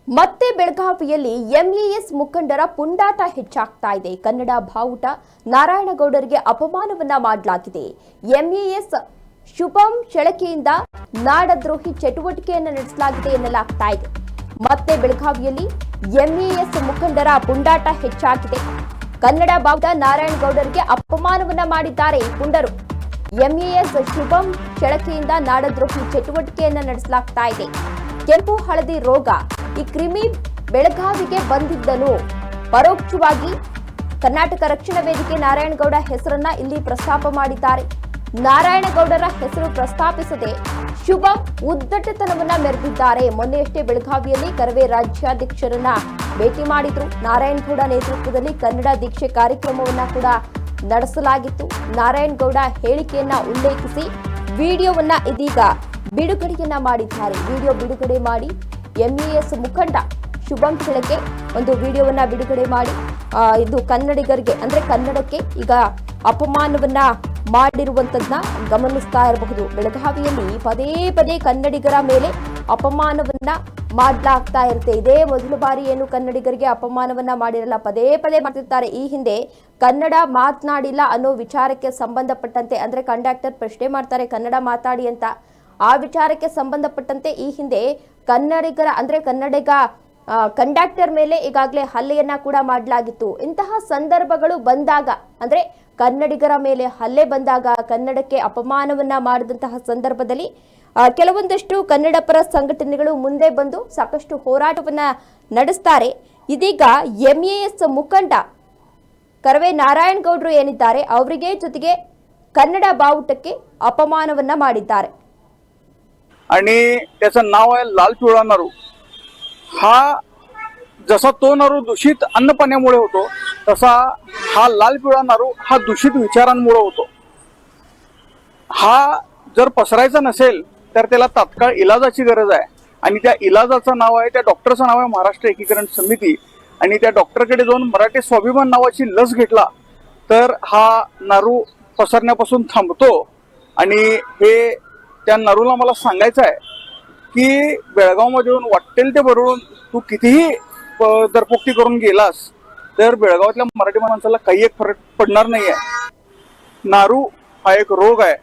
ಮತ್ತೆ ಬೆಳಗಾವಿಯಲ್ಲಿ ಎಂಇಎಸ್ ಮುಖಂಡರ ಪುಂಡಾಟ ಹೆಚ್ಚಾಗ್ತಾ ಇದೆ. ಕನ್ನಡ ಬಾವುಟ ನಾರಾಯಣಗೌಡರಿಗೆ ಅಪಮಾನವನ್ನ ಮಾಡಲಾಗಿದೆ. ಎಂಇಎಸ್ ಶುಭಂ ಶೆಳಕೆಯಿಂದ ನಾಡದ್ರೋಹಿ ಚಟುವಟಿಕೆಯನ್ನು ನಡೆಸಲಾಗಿದೆ ಎನ್ನಲಾಗ್ತಾ ಇದೆ. ಮತ್ತೆ ಬೆಳಗಾವಿಯಲ್ಲಿ ಎಂಇಎಸ್ ಮುಖಂಡರ ಪುಂಡಾಟ ಹೆಚ್ಚಾಗಿದೆ. ಕನ್ನಡ ಬಾವುಟ ನಾರಾಯಣಗೌಡರಿಗೆ ಅಪಮಾನವನ್ನ ಮಾಡಿದ್ದಾರೆ ಈ ಪುಂಡರು. ಎಂಇಎಸ್ ಶುಭಂ ಶೆಳಕೆಯಿಂದ ನಾಡದ್ರೋಹಿ ಚಟುವಟಿಕೆಯನ್ನು ನಡೆಸಲಾಗ್ತಾ ಇದೆ. ಕೆಂಪು ಹಳದಿ ರೋಗ ಈ ಕ್ರಿಮಿ ಬೆಳಗಾವಿಗೆ ಬಂದಿದ್ದನು. ಪರೋಕ್ಷವಾಗಿ ಕರ್ನಾಟಕ ರಕ್ಷಣಾ ವೇದಿಕೆ ನಾರಾಯಣಗೌಡ ಹೆಸರನ್ನ ಇಲ್ಲಿ ಪ್ರಸ್ತಾಪ ಮಾಡಿದ್ದಾರೆ. ನಾರಾಯಣಗೌಡರ ಹೆಸರು ಪ್ರಸ್ತಾಪಿಸದೆ ಶುಭಂ ಉದ್ದಟತನವನ್ನ ಮೆರೆದಿದ್ದಾರೆ. ಮೊನ್ನೆಯಷ್ಟೇ ಬೆಳಗಾವಿಯಲ್ಲಿ ಕರವೇ ರಾಜ್ಯಾಧ್ಯಕ್ಷರನ್ನ ಭೇಟಿ ಮಾಡಿದ್ರು. ನಾರಾಯಣಗೌಡ ನೇತೃತ್ವದಲ್ಲಿ ಕನ್ನಡ ದೀಕ್ಷೆ ಕಾರ್ಯಕ್ರಮವನ್ನ ಕೂಡ ನಡೆಸಲಾಗಿತ್ತು. ನಾರಾಯಣಗೌಡ ಹೇಳಿಕೆಯನ್ನ ಉಲ್ಲೇಖಿಸಿ ವಿಡಿಯೋವನ್ನ ಇದೀಗ ಬಿಡುಗಡೆಯನ್ನ ಮಾಡಿದ್ದಾರೆ. ವಿಡಿಯೋ ಬಿಡುಗಡೆ ಮಾಡಿ ಎಂಇಎಸ್ ಮುಖಂಡ ಶುಭಂ ಶೆಳಕೆ ಒಂದು ವಿಡಿಯೋವನ್ನ ಬಿಡುಗಡೆ ಮಾಡಿ ಇದು ಕನ್ನಡಿಗರಿಗೆ ಅಂದ್ರೆ ಕನ್ನಡಕ್ಕೆ ಈಗ ಅಪಮಾನವನ್ನ ಮಾಡಿರುವಂತದನ್ನ ಗಮನಿಸ್ತಾ ಇರಬಹುದು. ಬೆಳಗಾವಿಯಲ್ಲಿ ಪದೇ ಪದೇ ಕನ್ನಡಿಗರ ಮೇಲೆ ಅಪಮಾನವನ್ನ ಮಾಡಲಾಗ್ತಾ ಇರುತ್ತೆ. ಇದೇ ಮೊದಲ ಬಾರಿ ಏನು ಕನ್ನಡಿಗರಿಗೆ ಅಪಮಾನವನ್ನ ಮಾಡಿರಲ್ಲ, ಪದೇ ಪದೇ ಮಾಡ್ತಿರ್ತಾರೆ. ಈ ಹಿಂದೆ ಕನ್ನಡ ಮಾತನಾಡಿಲ್ಲ ಅನ್ನೋ ವಿಚಾರಕ್ಕೆ ಸಂಬಂಧಪಟ್ಟಂತೆ ಅಂದ್ರೆ ಕಂಡಕ್ಟರ್ ಪ್ರಶ್ನೆ ಮಾಡ್ತಾರೆ ಕನ್ನಡ ಮಾತಾಡಿ ಅಂತ. ಆ ವಿಚಾರಕ್ಕೆ ಸಂಬಂಧಪಟ್ಟಂತೆ ಈ ಹಿಂದೆ ಕನ್ನಡಿಗರ ಅಂದ್ರೆ ಕನ್ನಡಿಗ ಕಂಡಕ್ಟರ್ ಮೇಲೆ ಈಗಾಗಲೇ ಹಲ್ಲೆಯನ್ನ ಕೂಡ ಮಾಡಲಾಗಿತ್ತು. ಇಂತಹ ಸಂದರ್ಭಗಳು ಬಂದಾಗ ಅಂದ್ರೆ ಕನ್ನಡಿಗರ ಮೇಲೆ ಹಲ್ಲೆ ಬಂದಾಗ, ಕನ್ನಡಕ್ಕೆ ಅಪಮಾನವನ್ನ ಮಾಡಿದಂತಹ ಸಂದರ್ಭದಲ್ಲಿ ಕೆಲವೊಂದಷ್ಟು ಕನ್ನಡ ಪರ ಸಂಘಟನೆಗಳು ಮುಂದೆ ಬಂದು ಸಾಕಷ್ಟು ಹೋರಾಟವನ್ನ ನಡೆಸ್ತಾರೆ. ಇದೀಗ ಎಂಇಎಸ್ ಮುಖಂಡ ಕರವೇ ನಾರಾಯಣಗೌಡರು ಏನಿದ್ದಾರೆ ಅವರಿಗೆ ಜೊತೆಗೆ ಕನ್ನಡ ಬಾವುಟಕ್ಕೆ ಅಪಮಾನವನ್ನ ಮಾಡಿದ್ದಾರೆ. आणि त्याचं नाव आहे लाल पिवळा नारू. हा जसा तो नारू दूषित अन्नपाण्यामुळे होतो तसा हा लाल पिवळा नारू हा दूषित विचारांमुळे होतो. हा जर पसरायचा नसेल तर त्याला तात्काळ इलाजाची गरज आहे आणि त्या इलाजाचं नाव आहे, त्या डॉक्टरचं नाव आहे महाराष्ट्र एकीकरण समिती. आणि त्या डॉक्टरकडे जाऊन मराठी स्वाभिमान नावाची लस घेतला तर हा नारू पसरण्यापासून थांबतो. आणि हे त्या नारूला मला सांगायचं आहे की बेळगावमध्ये येऊन वाटेल ते बरोबर तू कितीही दरपोक्ती करून गेलास तर बेळगावातल्या मराठी माणसाला काही एक फरक पडणार नाहीये. नारू हा एक रोग आहे.